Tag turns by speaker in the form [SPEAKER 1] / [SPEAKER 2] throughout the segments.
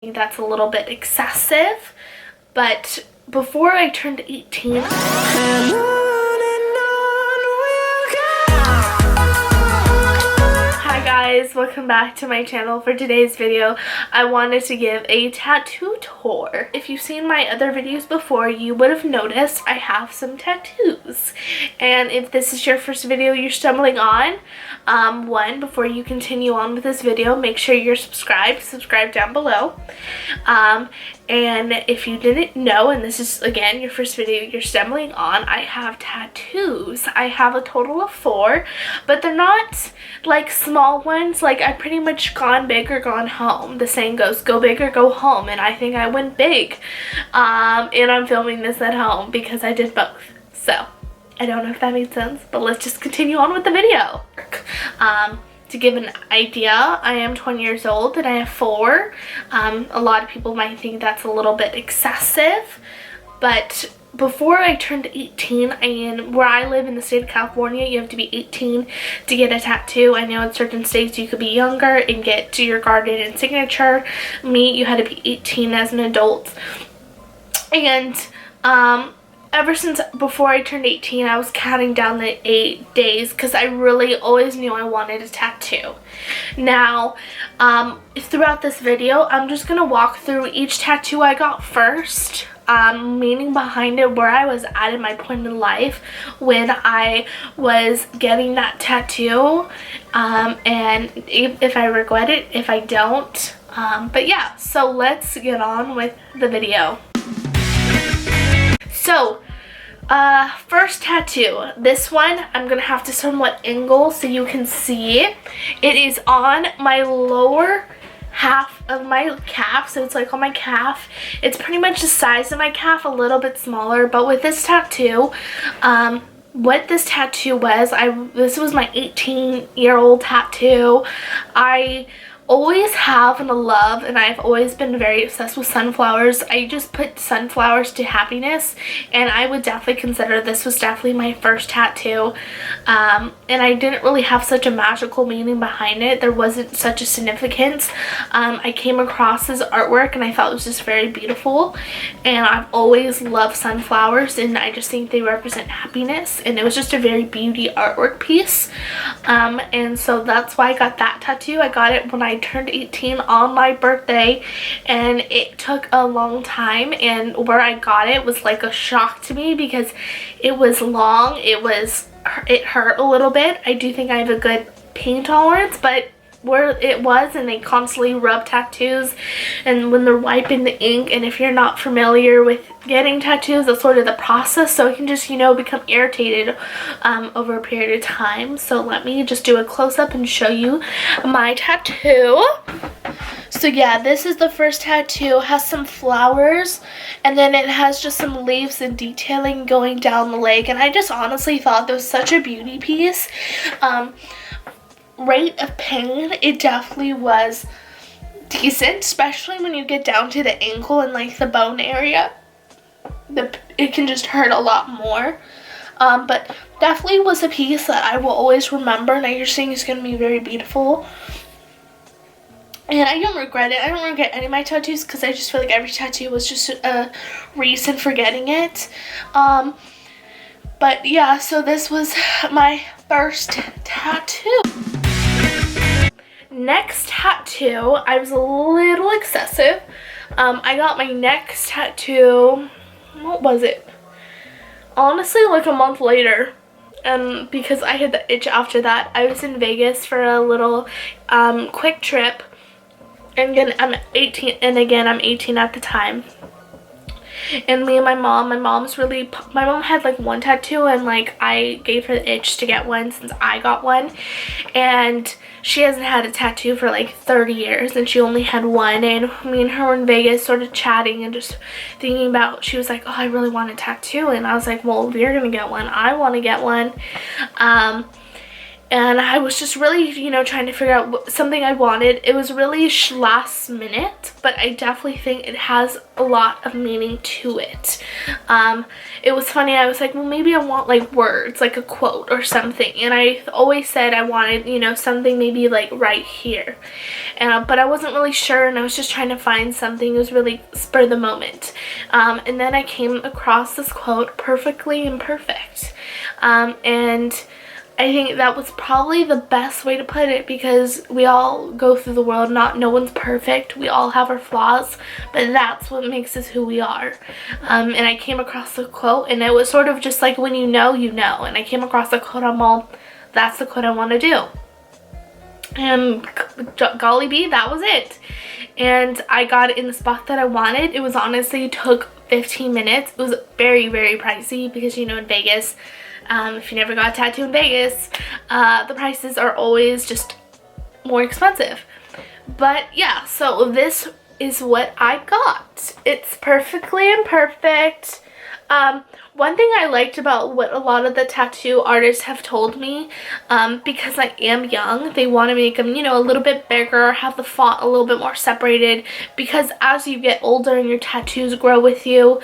[SPEAKER 1] That's a little bit excessive, but before I turned 18, hi guys, welcome back to my channel. For today's video, I wanted to give a tattoo tour. If you've seen my other videos before, you would have noticed I have some tattoos. And if this is your first video you're stumbling on, before you continue on with this video, make sure you're subscribe down below. And if you didn't know, and this is again your first video you're stumbling on, I have tattoos. I have a total of 4, but they're not like small ones. Like, I've pretty much gone big or gone home. The saying goes, go big or go home, and I think I went big. And I'm filming this at home because I did both. So I don't know if that made sense, but let's just continue on with the video. To give an idea, I am 20 years old and I have 4. A lot of people might think that's a little bit excessive, but before I turned 18, and where I live in the state of California, you have to be 18 to get a tattoo. I know in certain states you could be younger and get to your guardian and signature. Me, you had to be 18 as an adult. And ever since before I turned 18, I was counting down the 8 days because I really always knew I wanted a tattoo. Now, throughout this video, I'm just going to walk through each tattoo I got first, meaning behind it, where I was at in my point in life when I was getting that tattoo, and if I regret it, if I don't. But yeah, so let's get on with the video. So, first tattoo. This one, I'm going to have to somewhat angle so you can see. It is on my lower half of my calf, so it's like on my calf. It's pretty much the size of my calf, a little bit smaller, but with this tattoo, what this tattoo was, this was my 18-year-old tattoo. I always have and love, and I've always been very obsessed with sunflowers. I just put sunflowers to happiness, and I would definitely consider this was definitely my first tattoo. And I didn't really have such a magical meaning behind it. There wasn't such a significance. I came across this artwork and I thought it was just very beautiful, and I've always loved sunflowers, and I just think they represent happiness, and it was just a very beauty artwork piece. And so that's why I got that tattoo. I got it when I turned 18 on my birthday, and it took a long time, and where I got it was like a shock to me because it was long. It hurt a little bit. I do think I have a good pain tolerance, but where it was, and they constantly rub tattoos, and when they're wiping the ink, and if you're not familiar with getting tattoos, that's sort of the process, so it can just, you know, become irritated over a period of time. So let me just do a close-up and show you my tattoo. So yeah, this is the first tattoo. It has some flowers, and then it has just some leaves and detailing going down the leg, and I just honestly thought that was such a beauty piece. Rate of pain, it definitely was decent, especially when you get down to the ankle and like the bone area. It can just hurt a lot more, but definitely was a piece that I will always remember, and I just think it's going to be very beautiful. And I don't regret it. I don't regret any of my tattoos because I just feel like every tattoo was just a reason for getting it. But yeah, so this was my first tattoo. Next tattoo, I was a little excessive. I got my next tattoo, what was it? Honestly, like a month later. Because I had the itch after that. I was in Vegas for a little quick trip. And again, I'm 18 at the time. And me and my mom had like one tattoo, and like I gave her the itch to get one since I got one, and she hasn't had a tattoo for like 30 years, and she only had one. And me and her were in Vegas sort of chatting and just thinking about, she was like, oh, I really want a tattoo, and I was like, well, if you're gonna get one, I want to get one. and I was just really, you know, trying to figure out something I wanted. It was really last minute, but I definitely think it has a lot of meaning to it. It was funny, I was like, well, maybe I want like words, like a quote or something, and I always said I wanted, you know, something maybe like right here, and but I wasn't really sure, and I was just trying to find something. It was really spur of the moment, and then I came across this quote, perfectly imperfect, and I think that was probably the best way to put it, because we all go through the world, no one's perfect, we all have our flaws, but that's what makes us who we are. And I came across the quote, and it was sort of just like, when you know, you know, and I came across the quote, I'm all, that's the quote I want to do. And golly bee, that was it. And I got it in the spot that I wanted. It was honestly took 15 minutes. It was very, very pricey, because, you know, in Vegas, if you never got a tattoo in Vegas, the prices are always just more expensive. But yeah, so this is what I got. It's perfectly imperfect. One thing I liked about what a lot of the tattoo artists have told me, because I am young, they want to make them, you know, a little bit bigger, have the font a little bit more separated, because as you get older and your tattoos grow with you,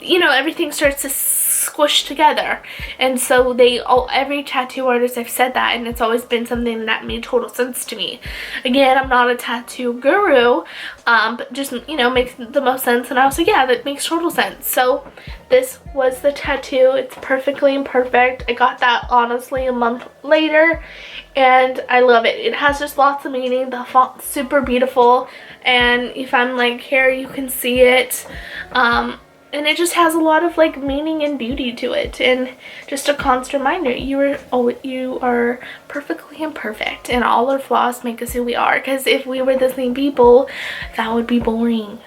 [SPEAKER 1] you know, everything starts to squish together. And so every tattoo artist, I've said that, and it's always been something that made total sense to me. Again, I'm not a tattoo guru, but just, you know, makes the most sense, and I was like, yeah, that makes total sense. So this was the tattoo. It's perfectly imperfect. I got that honestly a month later, and I love it. It has just lots of meaning. The font's super beautiful, and if I'm like here, you can see it. And it just has a lot of like meaning and beauty to it, and just a constant reminder, you are perfectly imperfect, and all our flaws make us who we are, because if we were the same people, that would be boring.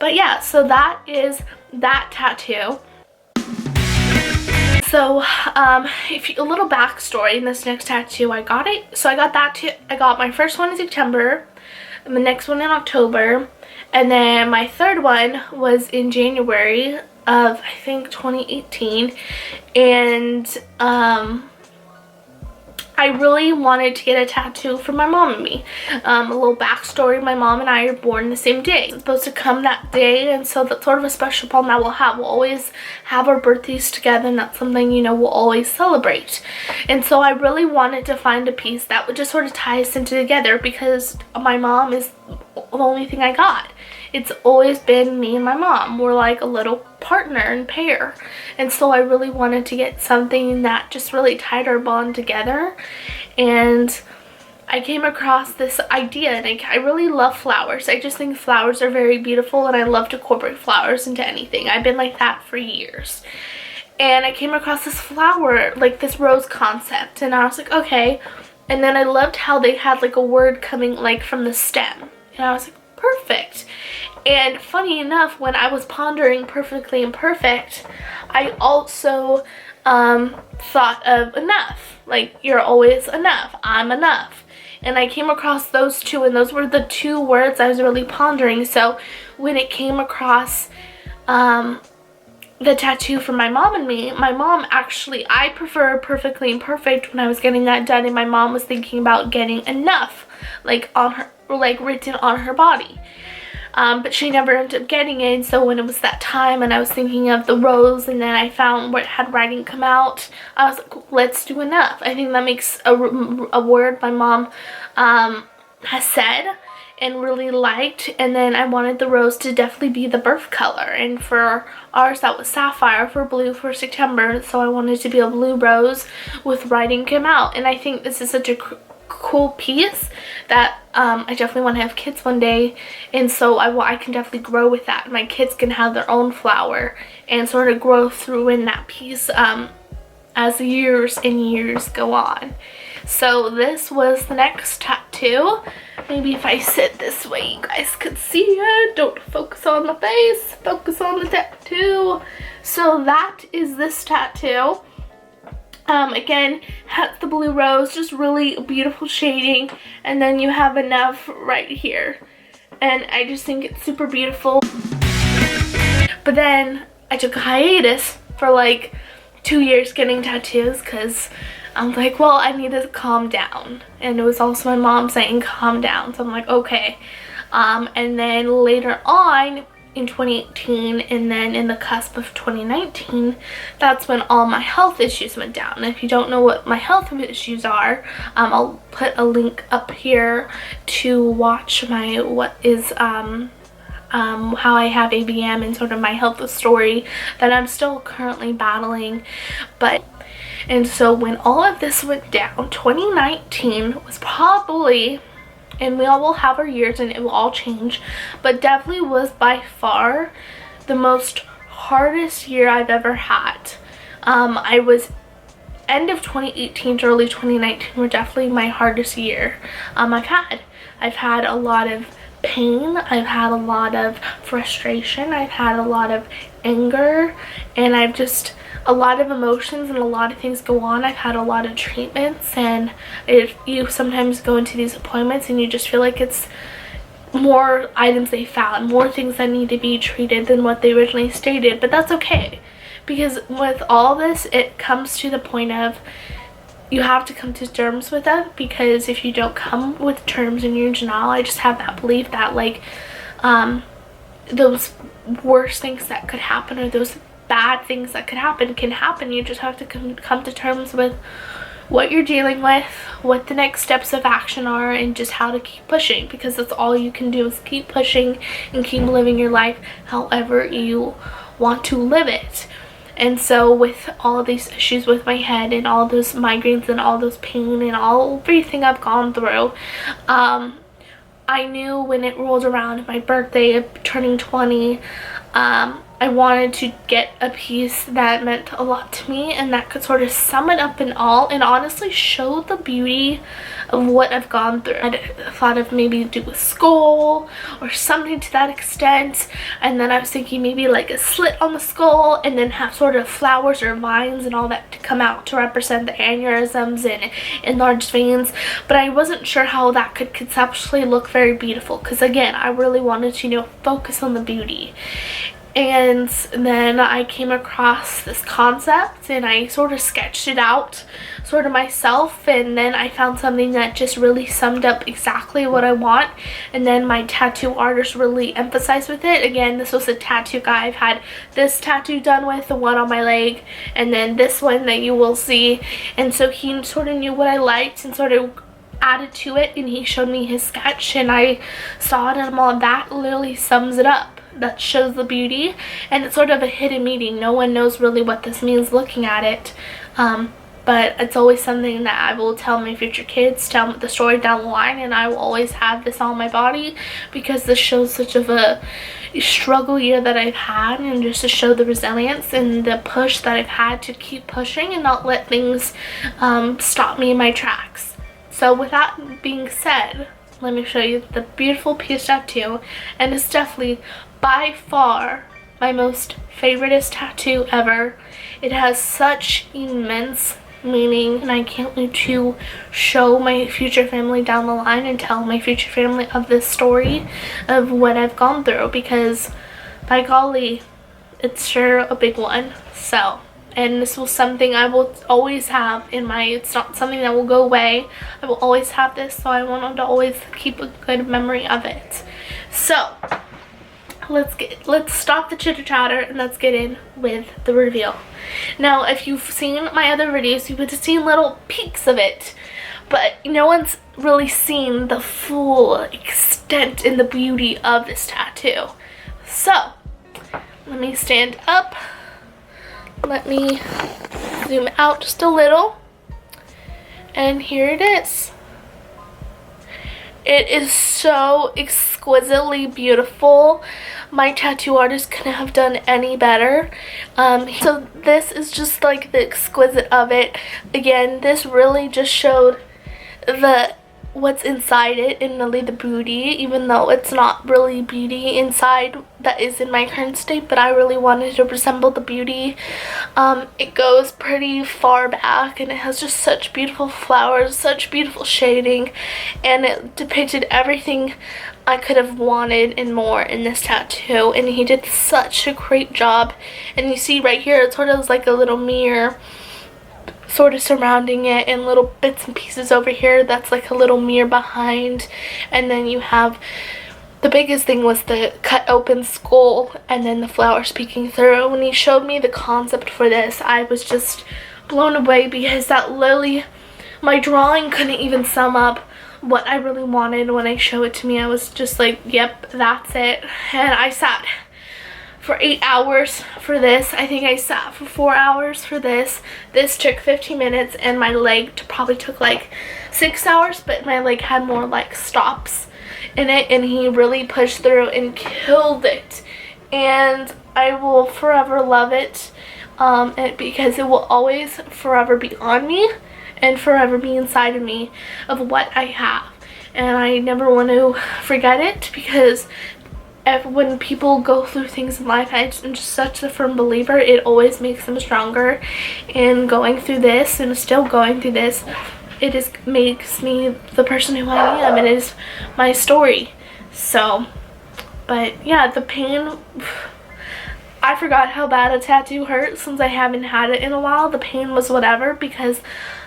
[SPEAKER 1] But yeah, so that is that tattoo. So a little backstory in this next tattoo, I got my first one in September, and the next one in October, and then my third one was in January of, I think, 2018. And I really wanted to get a tattoo for my mom and me. A little backstory, my mom and I are born the same day. It's supposed to come that day, and so that's sort of a special bond that we'll have. We'll always have our birthdays together, and that's something, you know, we'll always celebrate. And so I really wanted to find a piece that would just sort of tie us into together, because my mom is the only thing I got. It's always been me and my mom. We're like a little partner and pair. And so I really wanted to get something that just really tied our bond together. And I came across this idea, and I really love flowers. I just think flowers are very beautiful, and I love to incorporate flowers into anything. I've been like that for years. And I came across this flower, like this rose concept, and I was like, okay. And then I loved how they had like a word coming like from the stem. And I was like, perfect. And funny enough, when I was pondering perfectly imperfect, I also thought of enough. Like, you're always enough. I'm enough. And I came across those two, and those were the two words I was really pondering. So when it came across the tattoo for my mom and me, my mom actually, I prefer perfectly imperfect when I was getting that done, and my mom was thinking about getting enough, like on her, like written on her body. But she never ended up getting it. So when it was that time, and I was thinking of the rose, and then I found what had writing come out, I was like, let's do enough. I think that makes a word my mom has said and really liked. And then I wanted the rose to definitely be the birth color, and for ours that was sapphire, for blue for September, so I wanted to be a blue rose with writing come out. And I think this is such a cool piece that I definitely want to have kids one day, and so I can definitely grow with that. My kids can have their own flower and sort of grow through in that piece as years and years go on. So this was the next tattoo. Maybe if I sit this way you guys could see it. Don't focus on the face, focus on the tattoo. So that is this tattoo. Again, has the blue rose, just really beautiful shading, and then you have enough right here, and I just think it's super beautiful. But then I took a hiatus for like 2 years getting tattoos, because I'm like, well, I need to calm down. And it was also my mom saying calm down, so I'm like, okay. And then later on in 2018 and then in the cusp of 2019, that's when all my health issues went down. And if you don't know what my health issues are, I'll put a link up here to watch my how I have ABM and sort of my health story that I'm still currently battling. And so when all of this went down, 2019 was probably, and we all will have our years and it will all change, but definitely was by far the most hardest year I've ever had. I was end of 2018 to early 2019 were definitely my hardest year I've had a lot of pain, I've had a lot of frustration, I've had a lot of anger, and I've just a lot of emotions and a lot of things go on. I've had a lot of treatments, and you sometimes go into these appointments and you just feel like it's more items they found, more things that need to be treated than what they originally stated, but that's okay, because with all this it comes to the point of you have to come to terms with it, because if you don't come with terms in your denial, I just have that belief that like those worst things that could happen, or those bad things that could happen, can happen. You just have to come to terms with what you're dealing with, what the next steps of action are, and just how to keep pushing, because that's all you can do is keep pushing and keep living your life however you want to live it. And so with all of these issues with my head and all those migraines and all those pain and everything I've gone through, I knew when it rolled around my birthday of turning 20, I wanted to get a piece that meant a lot to me and that could sort of sum it up in all and honestly show the beauty of what I've gone through. I thought of maybe do a skull or something to that extent, and then I was thinking maybe like a slit on the skull and then have sort of flowers or vines and all that to come out to represent the aneurysms and enlarged veins, but I wasn't sure how that could conceptually look very beautiful, because again, I really wanted to focus on the beauty. And then I came across this concept and I sort of sketched it out sort of myself, and then I found something that just really summed up exactly what I want, and then my tattoo artist really emphasized with it. Again, this was a tattoo guy I've had this tattoo done with, the one on my leg, and then this one that you will see, and so he sort of knew what I liked and sort of added to it, and he showed me his sketch and I saw it, and all of that literally sums it up. That shows the beauty, and it's sort of a hidden meaning. No one knows really what this means looking at it, but it's always something that I will tell my future kids, tell the story down the line, and I will always have this on my body, because this shows such of a struggle year that I've had, and just to show the resilience and the push that I've had to keep pushing and not let things stop me in my tracks. So with that being said, let me show you the beautiful piece tattoo, and it's definitely by far my most favoriteest tattoo ever. It has such immense meaning, and I can't wait to show my future family down the line and tell my future family of this story of what I've gone through, because by golly, it's sure a big one. So, and this was something I will always have in my, it's not something that will go away. I will always have this, so I want to always keep a good memory of it. So let's stop the chitter chatter and let's get in with the reveal. Now, if you've seen my other videos, you would have seen little peeks of it, but no one's really seen the full extent and the beauty of this tattoo. So let me stand up, let me zoom out just a little, and here it is. It is so exquisitely beautiful. My tattoo artist couldn't have done any better. So this is just like the exquisite of it. Again, this really just showed what's inside it and really the beauty, even though it's not really beauty inside that is in my current state, but I really wanted to resemble the beauty. It goes pretty far back, and it has just such beautiful flowers, such beautiful shading, and it depicted everything I could have wanted and more in this tattoo, and he did such a great job. And you see right here, it sort of is like a little mirror, sort of surrounding it and little bits and pieces over here. That's like a little mirror behind. And then you have, the biggest thing was the cut open skull and then the flowers peeking through. When he showed me the concept for this, I was just blown away because that literally, my drawing couldn't even sum up what I really wanted. When I showed it to me, I was just like, yep, that's it. And I sat for 8 hours for this. I think I sat for 4 hours for this. This took 15 minutes and my leg probably took like 6 hours, but my leg had more like stops in it, and he really pushed through and killed it. And I will forever love it, because it will always forever be on me and forever be inside of me of what I have. And I never want to forget it, because when people go through things in life, I'm just such a firm believer, it always makes them stronger. And going through this and still going through this, makes me the person who I am. It is my story. So, but yeah, the pain, I forgot how bad a tattoo hurts since I haven't had it in a while. The pain was whatever, because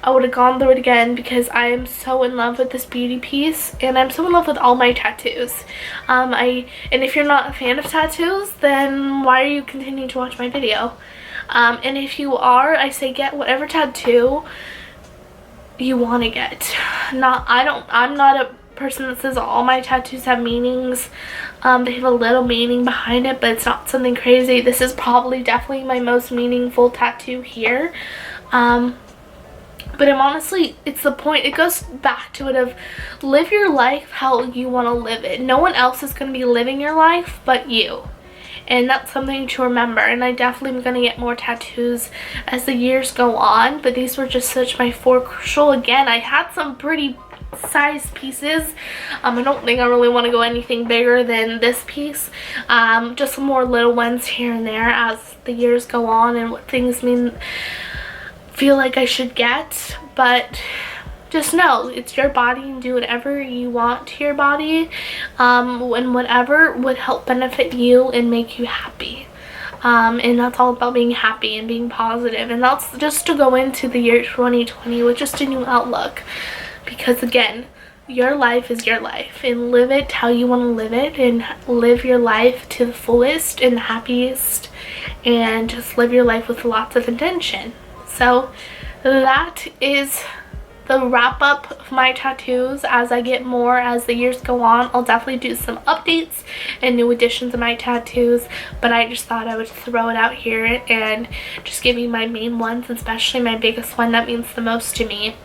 [SPEAKER 1] I would have gone through it again, because I am so in love with this beauty piece, and I'm so in love with all my tattoos. And if you're not a fan of tattoos, then why are you continuing to watch my video? And if you are, I say get whatever tattoo you want to get. I'm not a person that says all my tattoos have meanings. They have a little meaning behind it, but it's not something crazy. This is probably definitely my most meaningful tattoo here. But honestly, it's the point, it goes back to it of live your life how you want to live it. No one else is going to be living your life but you. And that's something to remember. And I definitely am going to get more tattoos as the years go on. But these were just such my 4 crucial. Again, I had some pretty size pieces. I don't think I really want to go anything bigger than this piece. Just some more little ones here and there as the years go on and what things feel like I should get. But just know it's your body, and do whatever you want to your body, and whatever would help benefit you and make you happy. And that's all about being happy and being positive. And that's just to go into the year 2020 with just a new outlook, because again, your life is your life, and live it how you want to live it, and live your life to the fullest and the happiest, and just live your life with lots of intention. So that is the wrap up of my tattoos. As I get more as the years go on, I'll definitely do some updates and new additions of my tattoos, but I just thought I would throw it out here and just give you my main ones, especially my biggest one that means the most to me.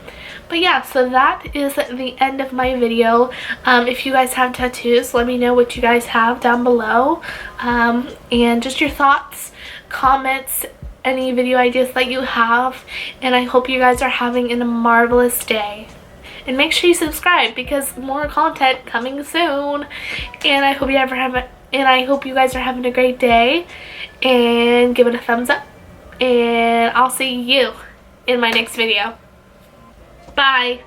[SPEAKER 1] But yeah, so that is the end of my video. If you guys have tattoos, let me know what you guys have down below, and just your thoughts, comments, any video ideas that you have. And I hope you guys are having a marvelous day, and make sure you subscribe, because more content coming soon. And I hope you guys are having a great day, and give it a thumbs up, and I'll see you in my next video. Bye.